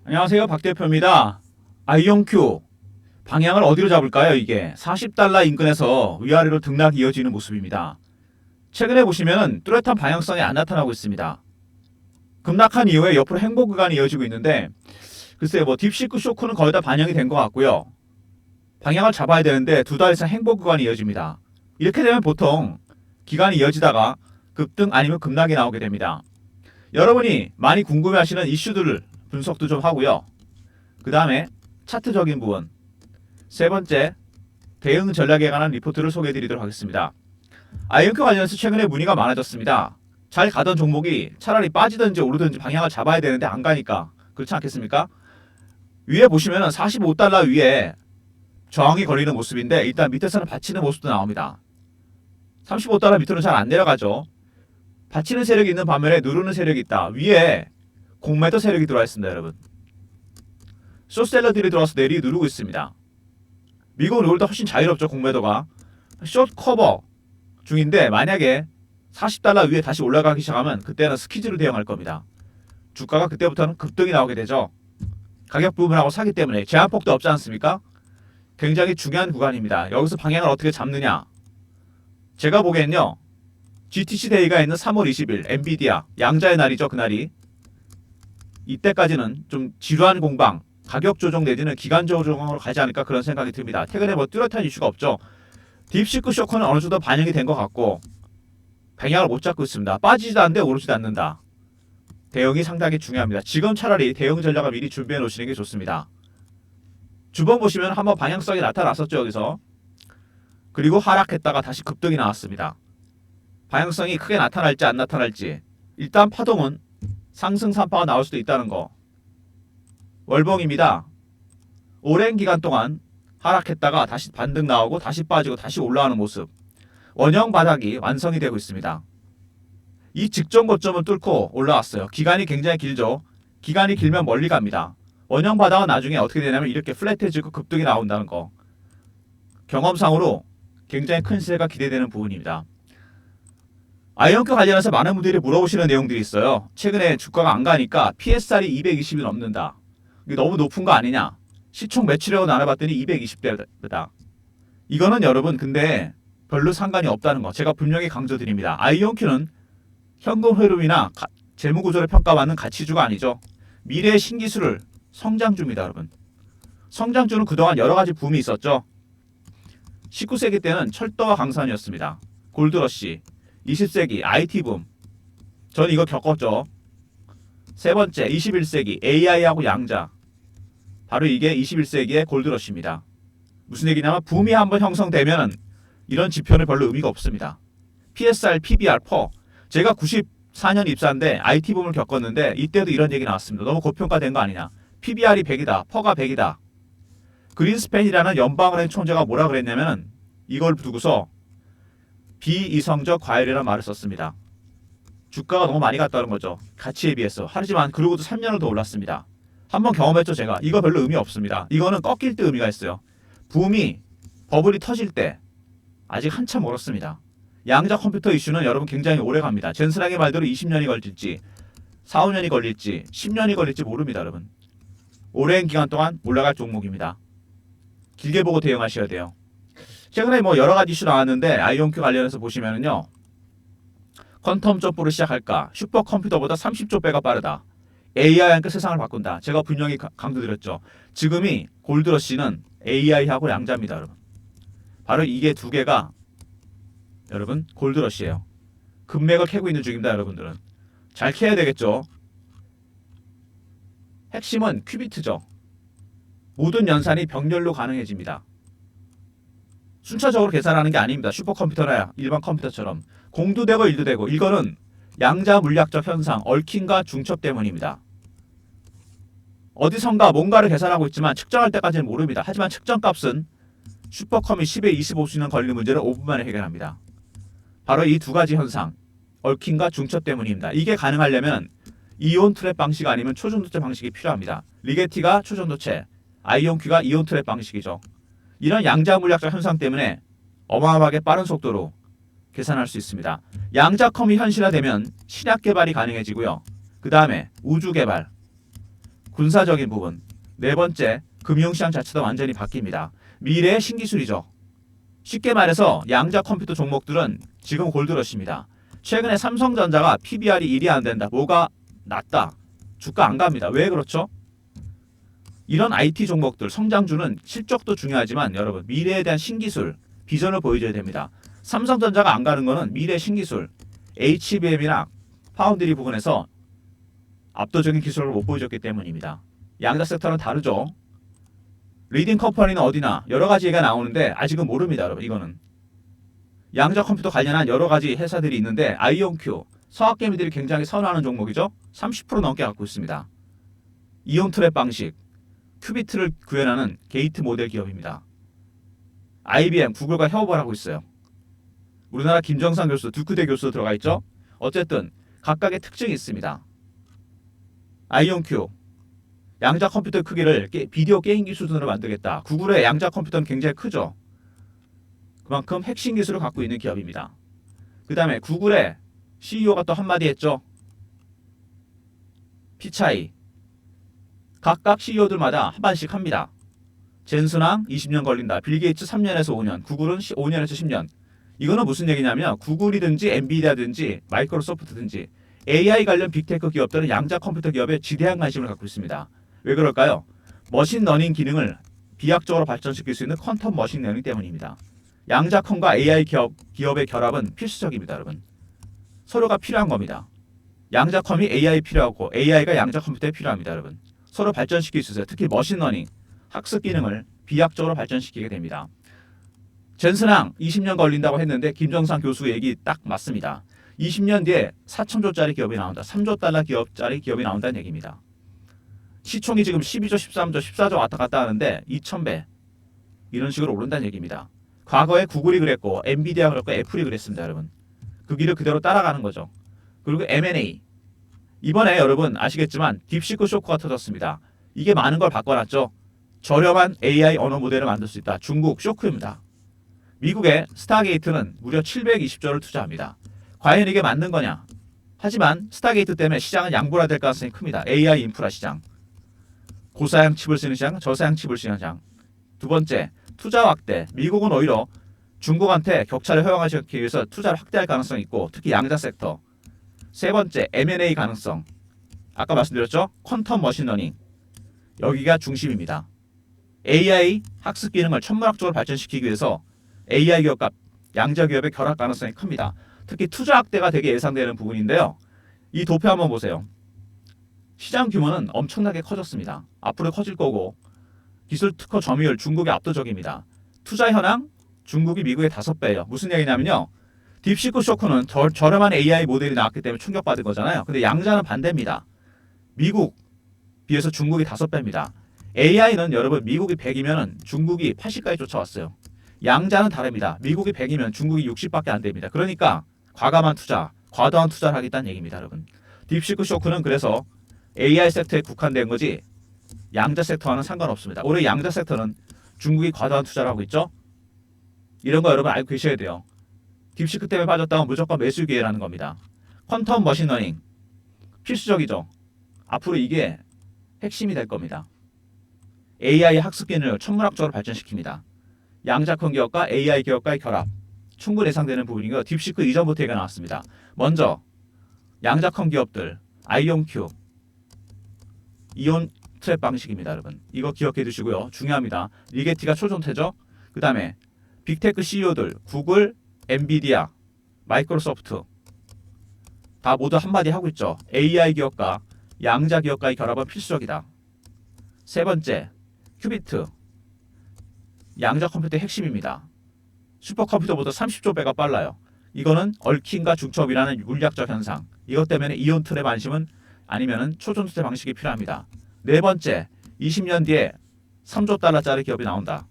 안녕하세요. 박 대표입니다. 아이온큐 방향을 어디로 잡을까요? 이게 40달러 인근에서 위아래로 등락이 이어지는 모습입니다. 최근에 보시면 뚜렷한 방향성이 안 나타나고 있습니다. 급락한 이후에 옆으로 행보 구간이 이어지고 있는데 글쎄요, 딥시크 쇼크는 거의 다 반영이 된 것 같고요. 방향을 잡아야 되는데 두 달 이상 행보 구간이 이어집니다. 이렇게 되면 보통 기간이 이어지다가 급등 아니면 급락이 나오게 됩니다. 여러분이 많이 궁금해하시는 이슈들을 분석도 좀 하고요. 그 다음에 차트적인 부분, 세 번째 대응 전략에 관한 리포트를 소개해드리도록 하겠습니다. 아이온큐 관련해서 최근에 문의가 많아졌습니다. 잘 가던 종목이 차라리 빠지든지 오르든지 방향을 잡아야 되는데 안 가니까 그렇지 않겠습니까? 위에 보시면 45달러 위에 저항이 걸리는 모습인데 일단 밑에서는 받치는 모습도 나옵니다. 35달러 밑으로는 잘 안 내려가죠. 받치는 세력이 있는 반면에 누르는 세력이 있다. 위에 공매도 세력이 들어와 있습니다, 여러분. 숏셀러들이 들어와서 내리 누르고 있습니다. 미국은 오히려 훨씬 자유롭죠, 공매도가. 숏 커버 중인데 만약에 40달러 위에 다시 올라가기 시작하면 그때는 스퀴즈로 대응할 겁니다. 주가가 그때부터는 급등이 나오게 되죠. 가격 부분하고 사기 때문에 제한폭도 없지 않습니까? 굉장히 중요한 구간입니다. 여기서 방향을 어떻게 잡느냐. 제가 보기엔요. GTC 데이가 있는 3월 20일 엔비디아 양자의 날이죠. 그날이. 이때까지는 좀 지루한 공방, 가격 조정 내지는 기간 조정으로 가지 않을까 그런 생각이 듭니다. 최근에 뚜렷한 이슈가 없죠. 딥시크 쇼크는 어느 정도 반영이 된 것 같고 방향을 못 잡고 있습니다. 빠지지도 않는데 오르지도 않는다. 대응이 상당히 중요합니다. 지금 차라리 대응 전략을 미리 준비해 놓으시는 게 좋습니다. 주봉 보시면 한번 방향성이 나타났었죠. 여기서. 그리고 하락했다가 다시 급등이 나왔습니다. 방향성이 크게 나타날지 안 나타날지 일단 파동은 상승 산파가 나올 수도 있다는 거. 월봉입니다. 오랜 기간 동안 하락했다가 다시 반등 나오고 다시 빠지고 다시 올라가는 모습. 원형 바닥이 완성이 되고 있습니다. 이 직전 고점은 뚫고 올라왔어요. 기간이 굉장히 길죠. 기간이 길면 멀리 갑니다. 원형 바닥은 나중에 어떻게 되냐면 이렇게 플랫해지고 급등이 나온다는 거. 경험상으로 굉장히 큰 시세가 기대되는 부분입니다. 아이온큐 관련해서 많은 분들이 물어보시는 내용들이 있어요. 최근에 주가가 안 가니까 PSR이 220이 넘는다. 이게 너무 높은 거 아니냐? 시총 매출액을 나눠봤더니 220배다. 이거는 여러분 근데 별로 상관이 없다는 거 제가 분명히 강조드립니다. 아이온큐는 현금 흐름이나 재무 구조를 평가받는 가치주가 아니죠. 미래의 신기술을 성장주입니다, 여러분. 성장주는 그동안 여러 가지 붐이 있었죠. 19세기 때는 철도와 강산이었습니다. 골드러시. 20세기 IT 붐. 전 이거 겪었죠. 세 번째 21세기 AI하고 양자. 바로 이게 21세기의 골드러시입니다. 무슨 얘기냐면 붐이 한번 형성되면 이런 지표는 별로 의미가 없습니다. PSR, PBR, 퍼. 제가 94년 입사인데 IT 붐을 겪었는데 이때도 이런 얘기 나왔습니다. 너무 고평가된 거 아니냐. PBR이 100이다. 퍼가 100이다. 그린스팬이라는 연방은행 총재가 뭐라 그랬냐면 이걸 두고서 비이성적 과열이라는 말을 썼습니다. 주가가 너무 많이 갔다는 거죠. 가치에 비해서. 하지만 그러고도 3년을 더 올랐습니다. 한번 경험했죠, 제가. 이거 별로 의미 없습니다. 이거는 꺾일 때 의미가 있어요. 붐이 버블이 터질 때 아직 한참 멀었습니다. 양자 컴퓨터 이슈는 여러분 굉장히 오래 갑니다. 젠슨하게 말대로 20년이 걸릴지 4, 5년이 걸릴지 10년이 걸릴지 모릅니다, 여러분. 오랜 기간 동안 올라갈 종목입니다. 길게 보고 대응하셔야 돼요. 최근에 여러 가지 이슈 나왔는데 아이온큐 관련해서 보시면은요. 퀀텀 점프를 시작할까? 슈퍼컴퓨터보다 30조 배가 빠르다. AI와 함께 세상을 바꾼다. 제가 분명히 강조드렸죠. 지금이 골드러시는 AI하고 양자입니다, 여러분. 바로 이게 두 개가 여러분 골드러시예요. 금맥을 캐고 있는 중입니다, 여러분들은. 잘 캐야 되겠죠. 핵심은 큐비트죠. 모든 연산이 병렬로 가능해집니다. 순차적으로 계산하는 게 아닙니다. 슈퍼컴퓨터나 일반 컴퓨터처럼 공도 되고 일도 되고 이거는 양자 물리학적 현상, 얽힘과 중첩 때문입니다. 어디선가 뭔가를 계산하고 있지만 측정할 때까지는 모릅니다. 하지만 측정값은 슈퍼컴이 10에 25수는 걸리는 문제를 5분 만에 해결합니다. 바로 이 두 가지 현상, 얽힘과 중첩 때문입니다. 이게 가능하려면 이온 트랩 방식 아니면 초전도체 방식이 필요합니다. 리게티가 초전도체, 아이온큐가 이온 트랩 방식이죠. 이런 양자 물리학적 현상 때문에 어마어마하게 빠른 속도로 계산할 수 있습니다. 양자컴이 현실화되면 신약 개발이 가능해지고요. 그 다음에 우주 개발, 군사적인 부분. 네 번째, 금융시장 자체도 완전히 바뀝니다. 미래의 신기술이죠. 쉽게 말해서 양자 컴퓨터 종목들은 지금 골드러시입니다. 최근에 삼성전자가 PBR이 1이 안 된다. 뭐가 낮다. 주가 안 갑니다. 왜 그렇죠? 이런 IT 종목들 성장주는 실적도 중요하지만 여러분 미래에 대한 신기술, 비전을 보여줘야 됩니다. 삼성전자가 안 가는 거는 미래 신기술, HBM이나 파운드리 부분에서 압도적인 기술을 못 보여줬기 때문입니다. 양자 섹터는 다르죠. 리딩 컴퍼니는 어디나 여러 가지 얘기가 나오는데 아직은 모릅니다. 여러분 이거는. 양자 컴퓨터 관련한 여러 가지 회사들이 있는데 아이온큐, 서학개미들이 굉장히 선호하는 종목이죠. 30% 넘게 갖고 있습니다. 이온 트랩 방식, 큐비트를 구현하는 게이트 모델 기업입니다. IBM, 구글과 협업을 하고 있어요. 우리나라 김정상 교수, 두쿠대 교수 들어가 있죠. 어쨌든 각각의 특징이 있습니다. 아이온큐, 양자 컴퓨터 크기를 비디오 게임기 수준으로 만들겠다. 구글의 양자 컴퓨터는 굉장히 크죠. 그만큼 핵심 기술을 갖고 있는 기업입니다. 그 다음에 구글의 CEO가 또 한마디 했죠. 피차이. 각각 CEO들마다 한 번씩 합니다. 젠슨왕 20년 걸린다. 빌 게이츠 3년에서 5년. 구글은 5년에서 10년. 이거는 무슨 얘기냐면 구글이든지 엔비디아든지 마이크로소프트든지 AI 관련 빅테크 기업들은 양자 컴퓨터 기업에 지대한 관심을 갖고 있습니다. 왜 그럴까요? 머신러닝 기능을 비약적으로 발전시킬 수 있는 퀀텀 머신러닝 때문입니다. 양자컴과 AI 기업의 결합은 필수적입니다. 여러분. 서로가 필요한 겁니다. 양자컴이 AI 필요하고 AI가 양자 컴퓨터에 필요합니다. 여러분. 서로 발전시킬 수 있어요. 특히 머신러닝, 학습 기능을 비약적으로 발전시키게 됩니다. 젠슨왕 20년 걸린다고 했는데 김정상 교수 얘기 딱 맞습니다. 20년 뒤에 4천조짜리 기업이 나온다. 3조 달러 기업짜리 기업이 나온다는 얘기입니다. 시총이 지금 12조, 13조, 14조 왔다 갔다 하는데 2,000배 이런 식으로 오른다는 얘기입니다. 과거에 구글이 그랬고 엔비디아가 그랬고 애플이 그랬습니다. 여러분. 그 길을 그대로 따라가는 거죠. 그리고 M&A. 이번에 여러분 아시겠지만 딥시크 쇼크가 터졌습니다. 이게 많은 걸 바꿔놨죠. 저렴한 AI 언어 모델을 만들 수 있다. 중국 쇼크입니다. 미국의 스타게이트는 무려 720조를 투자합니다. 과연 이게 맞는 거냐? 하지만 스타게이트 때문에 시장은 양분화될 가능성이 큽니다. AI 인프라 시장. 고사양 칩을 쓰는 시장, 저사양 칩을 쓰는 시장. 두 번째, 투자 확대. 미국은 오히려 중국한테 격차를 허용하기 위해서 투자를 확대할 가능성이 있고 특히 양자 섹터. 세 번째, M&A 가능성. 아까 말씀드렸죠? 퀀텀 머신러닝. 여기가 중심입니다. AI 학습 기능을 천문학적으로 발전시키기 위해서 AI 기업과 양자 기업의 결합 가능성이 큽니다. 특히 투자 확대가 되게 예상되는 부분인데요. 이 도표 한번 보세요. 시장 규모는 엄청나게 커졌습니다. 앞으로 커질 거고 기술 특허 점유율 중국이 압도적입니다. 투자 현황 중국이 미국의 5배예요. 무슨 얘기냐면요. 딥시크 쇼크는 저렴한 AI 모델이 나왔기 때문에 충격받은 거잖아요. 근데 양자는 반대입니다. 미국 비해서 중국이 5배입니다. AI는 여러분 미국이 100이면 중국이 80까지 쫓아왔어요. 양자는 다릅니다. 미국이 100이면 중국이 60밖에 안 됩니다. 그러니까 과감한 투자, 과도한 투자를 하겠다는 얘기입니다. 여러분. 딥시크 쇼크는 그래서 AI 섹터에 국한된 거지 양자 섹터와는 상관없습니다. 올해 양자 섹터는 중국이 과도한 투자를 하고 있죠. 이런 거 여러분 알고 계셔야 돼요. 딥시크 때문에 빠졌다면 무조건 매수 기회라는 겁니다. 퀀텀 머신러닝 필수적이죠. 앞으로 이게 핵심이 될 겁니다. AI 학습 기능을 천문학적으로 발전시킵니다. 양자컴 기업과 AI 기업과의 결합 충분히 예상되는 부분이고요. 딥시크 이전부터 얘기가 나왔습니다. 먼저 양자컴 기업들 아이온큐 이온 트랩 방식입니다. 여러분. 이거 기억해 두시고요. 중요합니다. 리게티가 초전태죠. 그 다음에 빅테크 CEO들 구글, 엔비디아, 마이크로소프트 다 모두 한마디 하고 있죠. AI 기업과 양자 기업과의 결합은 필수적이다. 세 번째, 큐비트 양자 컴퓨터의 핵심입니다. 슈퍼컴퓨터보다 30조 배가 빨라요. 이거는 얽힘과 중첩이라는 물리학적 현상. 이것 때문에 이온 트랩 안심은 아니면은 초전투대 방식이 필요합니다. 네 번째, 20년 뒤에 3조 달러짜리 기업이 나온다.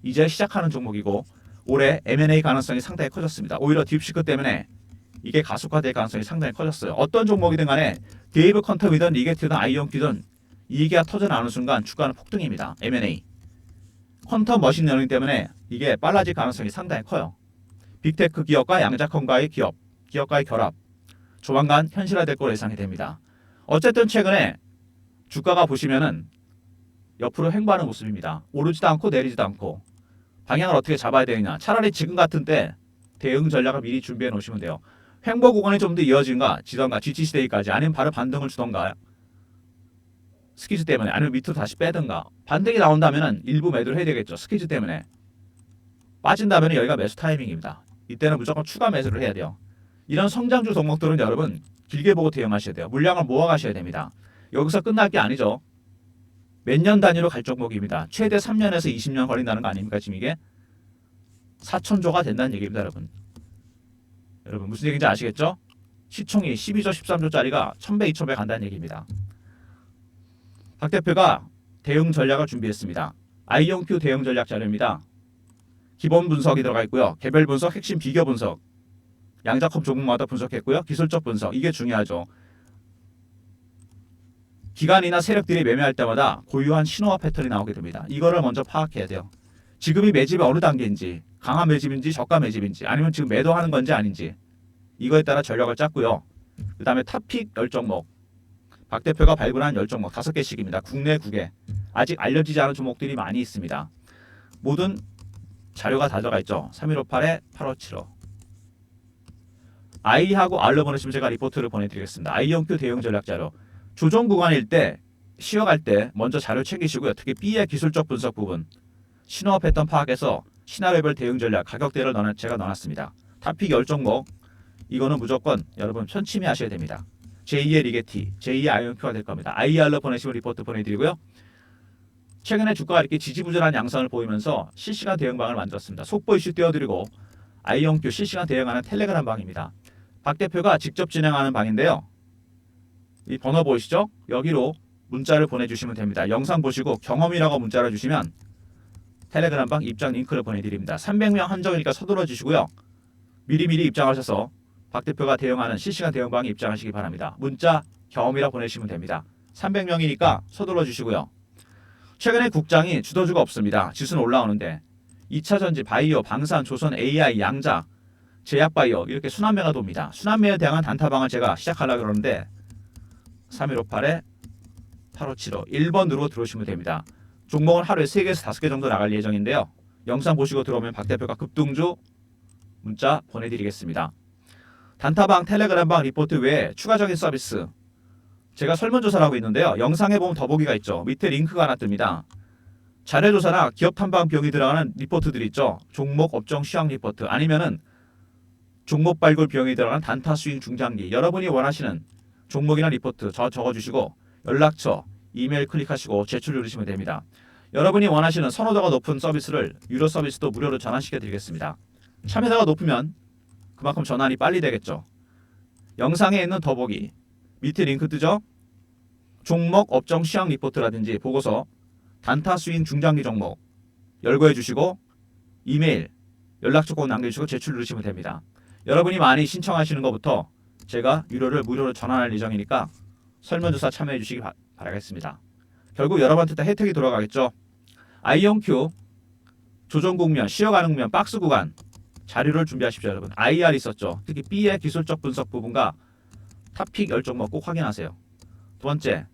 이제 시작하는 종목이고 올해 M&A 가능성이 상당히 커졌습니다. 오히려 딥시크 때문에 이게 가속화될 가능성이 상당히 커졌어요. 어떤 종목이든 간에 데이브 퀀텀이든 리게티든 아이온큐든 이익이 터져나오는 순간 주가는 폭등입니다. M&A. 퀀텀 머신러닝 때문에 이게 빨라질 가능성이 상당히 커요. 빅테크 기업과 양자컴과의 기업과의 결합 조만간 현실화될 걸로 예상이 됩니다. 어쨌든 최근에 주가가 보시면은 옆으로 횡보하는 모습입니다. 오르지도 않고 내리지도 않고 방향을 어떻게 잡아야 되느냐. 차라리 지금 같은 때 대응 전략을 미리 준비해 놓으시면 돼요. 횡보 구간이 좀 더 이어진가 지던가 GT시데이까지 아니면 바로 반등을 주던가 스퀴즈 때문에 아니면 밑으로 다시 빼든가 반등이 나온다면 일부 매도를 해야 되겠죠. 스퀴즈 때문에 빠진다면 여기가 매수 타이밍입니다. 이때는 무조건 추가 매수를 해야 돼요. 이런 성장주 종목들은 여러분 길게 보고 대응하셔야 돼요. 물량을 모아가셔야 됩니다. 여기서 끝날 게 아니죠. 몇 년 단위로 갈 종목입니다. 최대 3년에서 20년 걸린다는 거 아닙니까? 지금 이게 4천조가 된다는 얘기입니다. 여러분 무슨 얘기인지 아시겠죠? 시총이 12조 13조짜리가 1000배 2000배 간다는 얘기입니다. 박 대표가 대응 전략을 준비했습니다. 아이온큐 대응 전략 자료입니다. 기본 분석이 들어가 있고요. 개별 분석, 핵심 비교 분석, 양자컵 종목마다 분석했고요. 기술적 분석, 이게 중요하죠. 기관이나 세력들이 매매할 때마다 고유한 신호와 패턴이 나오게 됩니다. 이거를 먼저 파악해야 돼요. 지금이 매집의 어느 단계인지, 강한 매집인지 저가 매집인지, 아니면 지금 매도하는 건지 아닌지, 이거에 따라 전략을 짰고요. 그 다음에 탑픽 10종목, 박 대표가 발굴한 10종목 5개씩입니다. 국내 9개. 아직 알려지지 않은 종목들이 많이 있습니다. 모든 자료가 다 들어가 있죠. 3158에 8575. I하고 R로 보내시면 제가 리포트를 보내드리겠습니다. I온큐 대응 전략 자료. 조정 구간일 때 쉬어갈 때 먼저 자료 챙기시고요. 특히 B의 기술적 분석 부분, 신호 패턴 파악해서 시나리오별 대응 전략 가격대를 제가 넣어놨습니다. 탑픽 10종목 이거는 무조건 여러분 편침해 하셔야 됩니다. 제2의 리게티, 제2의 아이온큐가 될 겁니다. IR로 보내시면 리포트 보내드리고요. 최근에 주가가 이렇게 지지부진한 양상을 보이면서 실시간 대응방을 만들었습니다. 속보 이슈 띄워드리고 아이온큐 실시간 대응하는 텔레그램 방입니다. 박 대표가 직접 진행하는 방인데요. 이 번호 보이시죠? 여기로 문자를 보내주시면 됩니다. 영상 보시고 경험이라고 문자를 주시면 텔레그램 방 입장 링크를 보내드립니다. 300명 한정이니까 서둘러 주시고요. 미리미리 입장하셔서 박 대표가 대응하는 실시간 대응방에 입장하시기 바랍니다. 문자 경험이라 보내시면 됩니다. 300명이니까 서둘러 주시고요. 최근에 국장이 주도주가 없습니다. 지수는 올라오는데 2차전지, 바이오, 방산, 조선, AI, 양자, 제약바이오 이렇게 순환매가 돕니다. 순환매에 대한 단타방을 제가 시작하려고 그러는데 3158에 8575 1번으로 들어오시면 됩니다. 종목은 하루에 3개에서 5개 정도 나갈 예정인데요. 영상 보시고 들어오면 박 대표가 급등주 문자 보내드리겠습니다. 단타방, 텔레그램방 리포트 외에 추가적인 서비스 제가 설문조사를 하고 있는데요. 영상에 보면 더보기가 있죠. 밑에 링크가 하나 뜹니다. 자료조사나 기업 탐방 비용이 들어가는 리포트들이 있죠. 종목 업종 시황 리포트 아니면은 종목 발굴 비용이 들어가는 단타 스윙 중장기 여러분이 원하시는 종목이나 리포트 적어주시고 연락처, 이메일 클릭하시고 제출 누르시면 됩니다. 여러분이 원하시는 선호도가 높은 서비스를 유료 서비스도 무료로 전환시켜 드리겠습니다. 참여도가 높으면 그만큼 전환이 빨리 되겠죠. 영상에 있는 더보기 밑에 링크 뜨죠? 종목 업종 시황 리포트라든지 보고서 단타 스윙 중장기 종목 열거해 주시고 이메일 연락처 꼭 남겨주시고 제출 누르시면 됩니다. 여러분이 많이 신청하시는 것부터 제가 유료를 무료로 전환할 예정이니까 설문조사 참여해 주시기 바라겠습니다. 결국 여러분한테 다 혜택이 돌아가겠죠. 아이온큐 조정 국면, 쉬어가는 국면, 박스 구간 자료를 준비하십시오. 여러분 IR 있었죠. 특히 B의 기술적 분석 부분과 탑픽 10종목 꼭 확인하세요. 두 번째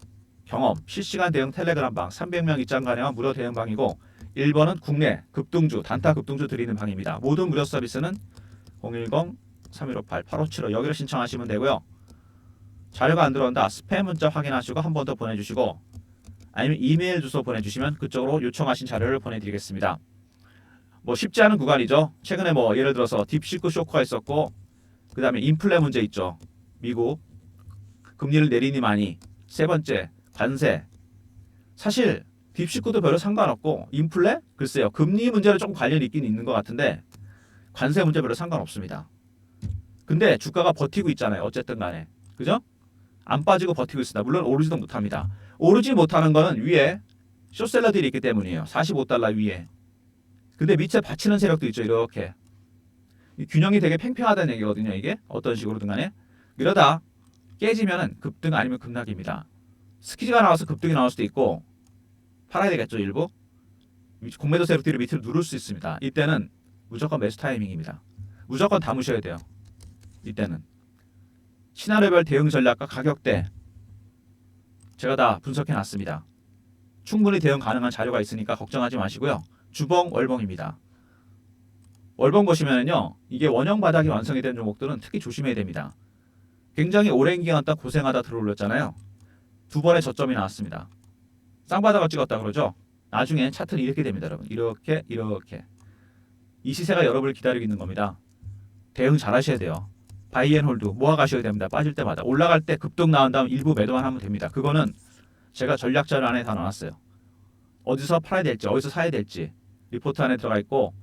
경험 실시간 대응 텔레그램 방 300명 입장 가능한 무료 대응 방이고 1번은 국내 급등주 단타 급등주 드리는 방입니다. 모든 무료 서비스는 010-3158-8575 여기를 신청하시면 되고요. 자료가 안 들어온다 스팸 문자 확인하시고 한 번 더 보내주시고 아니면 이메일 주소 보내주시면 그쪽으로 요청하신 자료를 보내드리겠습니다. 뭐 쉽지 않은 구간이죠. 최근에 뭐 예를 들어서 딥시크 쇼크가 있었고 그 다음에 인플레 문제 있죠. 미국 금리를 내리니 많이 세 번째 관세 사실 딥시크도 별로 상관없고 인플레? 글쎄요. 금리 문제는 조금 관련이 있긴 있는 것 같은데 관세 문제 별로 상관없습니다. 근데 주가가 버티고 있잖아요. 어쨌든 간에 그죠? 안 빠지고 버티고 있습니다. 물론 오르지도 못합니다. 오르지 못하는 거는 위에 숏셀러들이 있기 때문이에요. 45달러 위에. 근데 밑에 받치는 세력도 있죠. 이렇게 균형이 되게 팽팽하다는 얘기거든요. 이게 어떤 식으로든 간에 이러다 깨지면은 급등 아니면 급락입니다. 스키즈가 나와서 급등이 나올 수도 있고 팔아야 되겠죠. 일부 공매도 세력들이 밑으로 누를 수 있습니다. 이때는 무조건 매수 타이밍입니다. 무조건 담으셔야 돼요. 이때는 시나리오별 대응 전략과 가격대 제가 다 분석해 놨습니다. 충분히 대응 가능한 자료가 있으니까 걱정하지 마시고요. 주봉 월봉입니다. 월봉 보시면은요, 이게 원형 바닥이 완성이 된 종목들은 특히 조심해야 됩니다. 굉장히 오랜 기간 동안 고생하다 들어올렸잖아요. 두 번의 저점이 나왔습니다. 쌍바닥을 찍었다 그러죠. 나중에 차트는 이렇게 됩니다, 여러분. 이렇게 이 시세가 여러분을 기다리고 있는 겁니다. 대응 잘 하셔야 돼요. 바이앤홀드 모아 가셔야 됩니다. 빠질 때마다. 올라갈 때 급등 나온 다음 일부 매도만 하면 됩니다. 그거는 제가 전략 자료 안에 다 넣어놨어요. 어디서 팔아야 될지, 어디서 사야 될지 리포트 안에 들어가 있고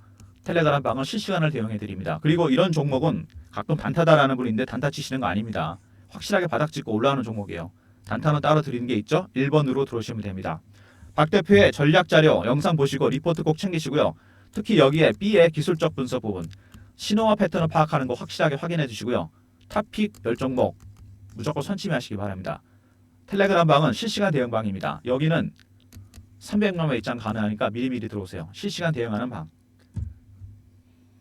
텔레그램 방은 실시간으로 대응해 드립니다. 그리고 이런 종목은 가끔 단타다라는 분인데 단타 치시는 거 아닙니다. 확실하게 바닥 찍고 올라오는 종목이에요. 단타는 따로 드리는 게 있죠. 1번으로 들어오시면 됩니다. 박 대표의 전략 자료 영상 보시고 리포트 꼭 챙기시고요. 특히 여기에 B의 기술적 분석 부분, 신호와 패턴을 파악하는 거 확실하게 확인해 주시고요. 탑픽 별 종목 무조건 선침하시기 바랍니다. 텔레그램 방은 실시간 대응 방입니다. 여기는 300만 원 입장 가능하니까 미리미리 들어오세요. 실시간 대응하는 방.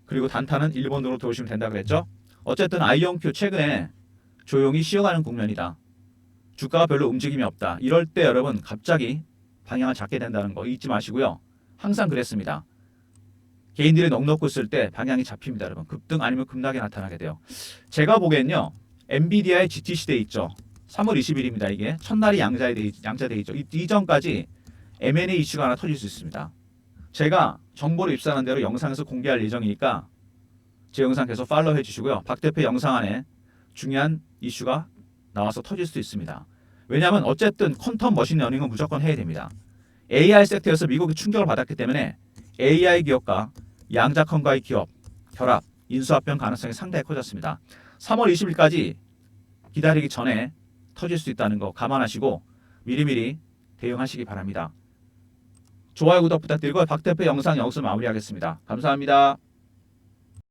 그리고 단타는 1번으로 들어오시면 된다 그랬죠. 어쨌든 아이온큐 최근에 조용히 쉬어가는 국면이다. 주가가 별로 움직임이 없다. 이럴 때 여러분 갑자기 방향을 잡게 된다는 거 잊지 마시고요. 항상 그랬습니다. 개인들이 넋 놓고 있을 때 방향이 잡힙니다. 여러분 급등 아니면 급락이 나타나게 돼요. 제가 보기엔요, 엔비디아의 GTC 데이 있죠. 3월 20일입니다. 이게 첫날이 양자 데이죠. 이전까지 M&A 이슈가 하나 터질 수 있습니다. 제가 정보를 입수하는 대로 영상에서 공개할 예정이니까 제 영상 계속 팔로우 해주시고요. 박 대표 영상 안에 중요한 이슈가 나와서 터질 수 있습니다. 왜냐하면 어쨌든 퀀텀 머신 러닝은 무조건 해야 됩니다. AI 섹터에서 미국이 충격을 받았기 때문에 AI 기업과 양자컨과의 기업 결합, 인수합병 가능성이 상당히 커졌습니다. 3월 20일까지 기다리기 전에 터질 수 있다는 거 감안하시고 미리미리 대응하시기 바랍니다. 좋아요, 구독 부탁드리고 박 대표 영상 여기서 마무리하겠습니다. 감사합니다.